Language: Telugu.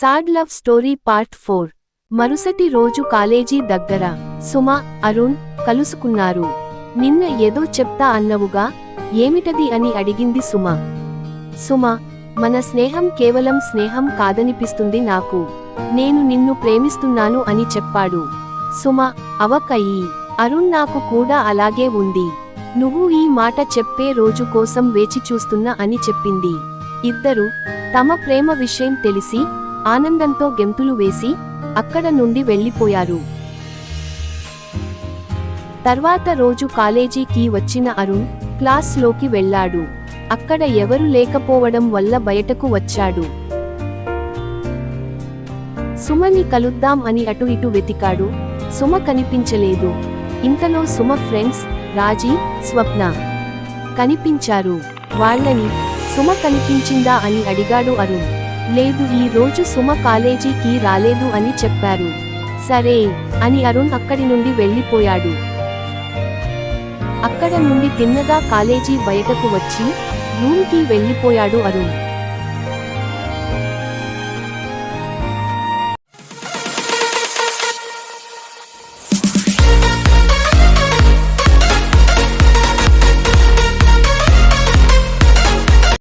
సాడ్ లవ్ స్టోరీ పార్ట్ 4 మరుసటి రోజు కాలేజీ దగ్గర సుమ, అరుణ్ కలుసుకున్నారు. నిన్న ఏదో చెప్తా అన్నవుగా, ఏమిటది అని అడిగింది సుమ. సుమ, మన స్నేహం కేవలం స్నేహం కాదనిపిస్తుంది నాకు. నేను నిన్ను ప్రేమిస్తున్నాను అని చెప్పాడు. సుమ, అవకయ్యి. అరుణ్, నాకు కూడా అలాగే ఉంది. నువ్వు ఈ మాట చెప్పే రోజు కోసం వేచి చూస్తున్నా అని చెప్పింది. ఇద్దరు తమ ప్రేమ విషయం తెలిసి ఆనందంతో గెంతులు వేసి అక్కడ నుండి వెళ్ళిపోయారు. తర్వాత రోజు కాలేజీకి వచ్చిన అరుణ్ క్లాస్లోకి వెళ్ళాడు. అక్కడ ఎవరు లేకపోవడం వల్ల బయటకు వచ్చాడు. సుమని కలుద్దాం అని అటు ఇటు వెతికాడు. సుమ కనిపించలేదు. ఇంతలో సుమ ఫ్రెండ్స్ రాజీ, స్వప్న కనిపించారు. వాళ్ళని సుమ కనిపించిందా అని అడిగాడు అరుణ్. లేదు, ఈ రోజు సుమ కాలేజీకి రాలేదు అని చెప్పారు. సరే అని అరుణ్ అక్కడి నుండి వెళ్ళిపోయాడు. అక్కడ నుండి తిన్నగా కాలేజీ బయటకు వచ్చి రూమ్కి వెళ్ళిపోయాడు అరుణ్.